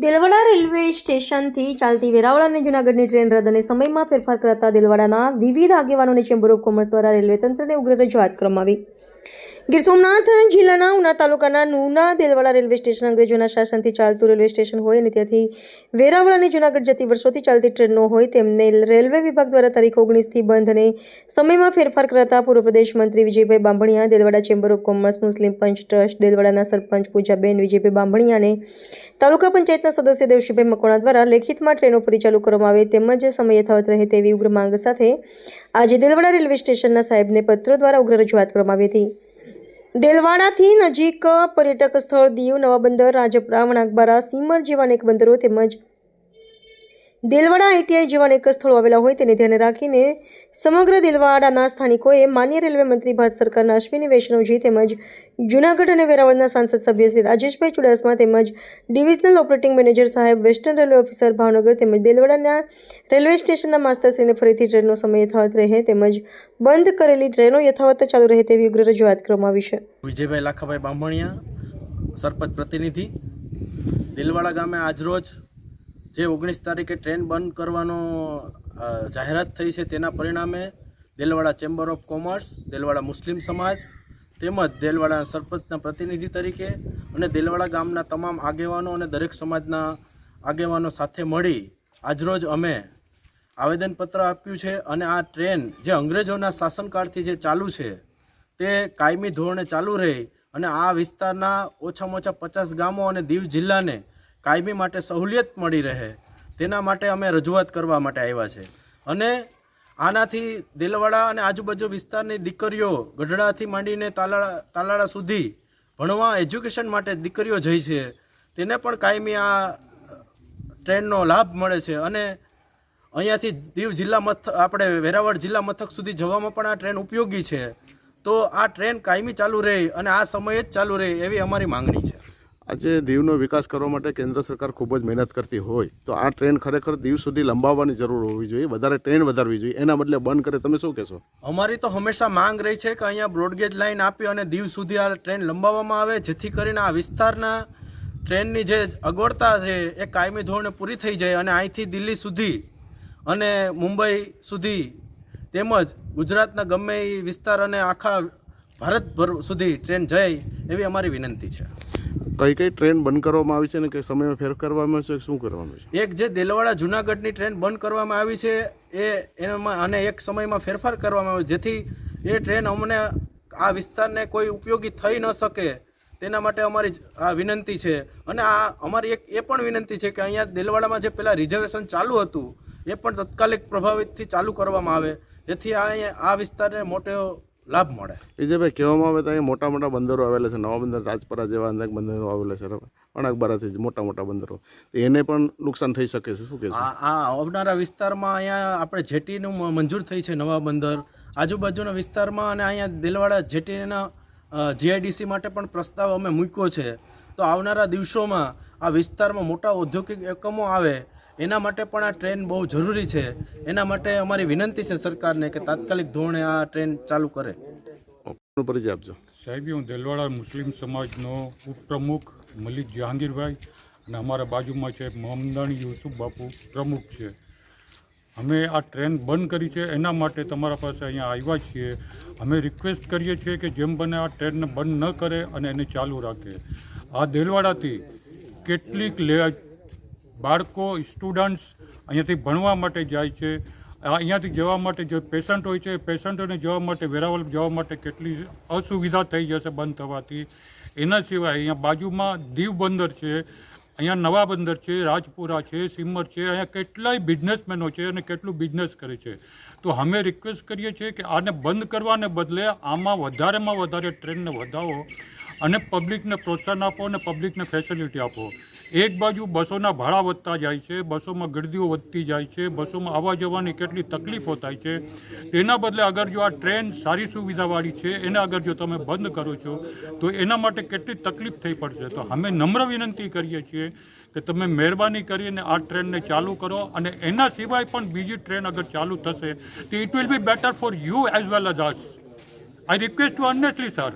Delwada railway સ્ટેશનથી ચાલતી વેરાવળ અને જૂનાગઢની ટ્રેન રદ અને સમયમાં ફેરફાર કરાતા દેલવાડાના વિવિધ આગેવાનોને ચેમ્બર ઓફ કોમર્સ દ્વારા રેલવે તંત્રને ઉગ્ર રજૂઆત કરવામાં આવી। ગીર સોમનાથ જિલ્લાના ઉના તાલુકાના નુના દેલવાડા રેલવે સ્ટેશન અંગ્રેજોના શાસનથી ચાલતું રેલવે સ્ટેશન હોય અને ત્યાંથી વેરાવળ અને જૂનાગઢ જતી વર્ષોથી ચાલતી ટ્રેનો હોય તેમને રેલવે વિભાગ દ્વારા તારીખ 19થી બંધ અને સમયમાં ફેરફાર કરાતા પૂર્વ પ્રદેશ મંત્રી Vijaybhai Bambhaniya, Delwada chamber of commerce, મુસ્લિમ પંચ ટ્રસ્ટ, દેલવાડાના સરપંચ પૂજાબેન વિજયભાઈ બાંભણિયા અને તાલુકા પંચાયતના સદસ્ય દેવશીભાઈ મકવાણા દ્વારા લેખિતમાં ટ્રેનો ફરી ચાલુ કરવામાં આવે તેમજ સમય યથાવત રહે તેવી ઉગ્ર માંગ સાથે આજે દેલવાડા રેલવે સ્ટેશનના સાહેબને પત્રો દ્વારા ઉગ્ર રજૂઆત કરવામાં આવી હતી। દેલવાડાથી નજીક પર્યટક સ્થળ દીવ, નવા બંદર, રાજપરા, વણાકબારા, સીમર જેવા અનેક બંદરો તેમજ દેલવાડા આઈટીઆઈ જેવા અનેક સ્થળો આવેલા હોય તેને ધ્યાને રાખીને સમગ્ર દેલવાડાના સ્થાનિકોએ માન્ય રેલવે મંત્રી ભારત સરકારના અશ્વિની વૈષ્ણવજી તેમજ જૂનાગઢ અને વેરાવળના સાંસદ સભ્ય શ્રી રાજેશભાઈ ચુડાસમા તેમજ ડિવિઝનલ ઓપરેટિંગ મેનેજર સાહેબ, વેસ્ટર્ન રેલવે ઓફિસર ભાવનગર તેમજ દેલવાડાના રેલવે સ્ટેશનના માસ્તરશ્રીને ફરીથી ટ્રેનનો સમય યથાવત રહે તેમજ બંધ કરેલી ટ્રેનો યથાવત ચાલુ રહે તેવી ઉગ્ર રજૂઆત કરવામાં આવી છે। વિજયભાઈ લાખાભાઈ બાંભણિયા, સરપંચ પ્રતિનિધિ। દેલવાડા ગામે આજરોજ જે 19 તારીખે ટ્રેન બંધ કરવાનો જાહેરાત થઈ છે તેના પરિણામે Delwada chamber of commerce, Delwada મુસ્લિમ સમાજ તેમજ દેલવાડા સરપંચના પ્રતિનિધિ તરીકે અને દેલવાડા ગામના તમામ આગેવાનો અને દરેક સમાજના આગેવાનો સાથે મળી આજરોજ અમે આવેદનપત્ર આપ્યું છે અને આ ટ્રેન જે અંગ્રેજોના શાસનકાળથી જે ચાલુ છે તે કાયમી ધોરણે ચાલુ રહે અને આ વિસ્તારના ઓછામાં ઓછા 50 ગામો અને દીવ જિલ્લાને કાયમી માટે સહુલિયત મળી રહે તેના માટે અમે રજૂઆત કરવા માટે આવ્યા છે। અને આનાથી દેલવાડા અને આજુબાજુ વિસ્તારની દીકરીઓ ગઢડાથી માંડીને તાલાળા સુધી ભણવા એજ્યુકેશન માટે દીકરીઓ જઈ છે તેને પણ કાયમી આ ટ્રેનનો લાભ મળે છે અને અહીંયાથી દીવ જિલ્લા આપણે વેરાવળ જિલ્લા મથક સુધી જવામાં પણ આ ટ્રેન ઉપયોગી છે। તો આ ટ્રેન કાયમી ચાલુ રહે અને આ સમયે જ ચાલુ રહે એવી અમારી માંગણી છે। આજે દીવનો વિકાસ કરવા માટે કેન્દ્ર સરકાર ખૂબ જ મહેનત કરતી હોય તો આ ટ્રેન ખરેખર દીવ સુધી લંબાવવાની જરૂર હોવી જોઈએ, વધારે ટ્રેન વધારવી જોઈએ, એના બદલે બંધ કરે, તમે શું કહેશો? અમારી તો હંમેશા માંગ રહી છે કે અહીંયા બ્રોડગેજ લાઇન આપી અને દીવ સુધી આ ટ્રેન લંબાવવામાં આવે જેથી કરીને આ વિસ્તારના ટ્રેનની જે અગવડતા છે એ કાયમી ધોરણે પૂરી થઈ જાય અને અહીંથી દિલ્હી સુધી અને મુંબઈ સુધી તેમજ ગુજરાતના ગમે એ વિસ્તાર અને આખા ભારતભર સુધી ટ્રેન જાય એવી અમારી વિનંતી છે। કઈ કઈ ટ્રેન બંધ કરવામાં આવી છે અને કઈ સમયમાં ફેર કરવામાં છે, શું કરવામાં છે? એક જે દેલવાડા જૂનાગઢની ટ્રેન બંધ કરવામાં આવી છે એમાં અને એક સમયમાં ફેરફાર કરવામાં આવ્યો જેથી એ ટ્રેન અમને આ વિસ્તારને કોઈ ઉપયોગી થઈ ન શકે તેના માટે અમારી આ વિનંતી છે। અને આ અમારી એક એ પણ વિનંતી છે કે અહીંયા દેલવાડામાં જે પહેલાં રિઝર્વેશન ચાલુ હતું એ પણ તાત્કાલિક પ્રભાવિતથી ચાલુ કરવામાં આવે જેથી આ વિસ્તારને મોટો લાભ મળે। વિજયભાઈ, કહેવામાં આવે તો અહીંયા મોટા મોટા બંદરો આવેલા છે, નવા બંદર, રાજપરા જેવા અનેક બંદરો આવેલા છે, વણાકબારાથી મોટા મોટા બંદરો, તો એને પણ નુકસાન થઈ શકે છે, શું કહેશો? આ આવનારા વિસ્તારમાં અહીંયા આપણે જેટીનું મંજૂર થઈ છે નવા બંદર, આજુબાજુના વિસ્તારમાં અને અહીંયા દેલવાડા જેટીના જીઆઈડીસી માટે પણ પ્રસ્તાવ અમે મૂક્યો છે। તો આવનારા દિવસોમાં આ વિસ્તારમાં મોટા ઔદ્યોગિક એકમો આવે એના માટે પણ આ ટ્રેન બહુ જરૂરી છે। એના માટે અમારી વિનંતી છે સરકારને કે તાત્કાલિક ધોરણે આ ટ્રેન ચાલુ કરે। પરિચય આપજો સાહેબ। હું દેલવાડા મુસ્લિમ સમાજનો ઉપપ્રમુખ મલિક જહાંગીરભાઈ અને અમારા બાજુમાં છે મહમદાણી યુસુફ બાપુ પ્રમુખ છે। અમે આ ટ્રેન બંધ કરી છે એના માટે તમારા પાસે અહીંયા આવ્યા છીએ। અમે રિક્વેસ્ટ કરીએ છીએ કે જેમ બને આ ટ્રેનને બંધ ન કરે અને એને ચાલુ રાખે। આ દેલવાડાથી કેટલીક બાળકો, સ્ટુડન્ટ્સ અહીંયાથી ભણવા માટે જાય છે, અહીંયાથી જવા માટે જે પેશન્ટ હોય છે પેશન્ટોને જવા માટે વેરાવળ જવા માટે કેટલી અસુવિધા થઈ જશે બંધ થવાથી। એના સિવાય અહીંયા બાજુમાં દીવ બંદર છે, અહીંયા નવા બંદર છે, રાજપુરા છે, સીમર છે, અહીંયા કેટલાય બિઝનેસમેનો છે અને કેટલું બિઝનેસ કરે છે। તો અમે રિક્વેસ્ટ કરીએ છીએ કે આને બંધ કરવાને બદલે આમાં વધારેમાં વધારે ટ્રેનને વધાવો અને પબ્લિકને પ્રોત્સાહન આપો અને પબ્લિકને ફેસિલિટી આપો। એક બાજુ બસોના ભાડા વધતા જાય છે, બસોમાં ગીરદીઓ વધતી જાય છે, બસોમાં આવવા જવાની કેટલી તકલીફો થાય છે, તેના બદલે અગર જો આ ટ્રેન સારી સુવિધાવાળી છે એને અગર જો તમે બંધ કરો છો તો એના માટે કેટલી તકલીફ થઈ પડશે। તો અમે નમ્ર વિનંતી કરીએ છીએ કે તમે મહેરબાની કરીને આ ટ્રેનને ચાલુ કરો અને એના સિવાય પણ બીજી ટ્રેન અગર ચાલુ થશે તો it will be better for you as well as us. I request to honestly sir.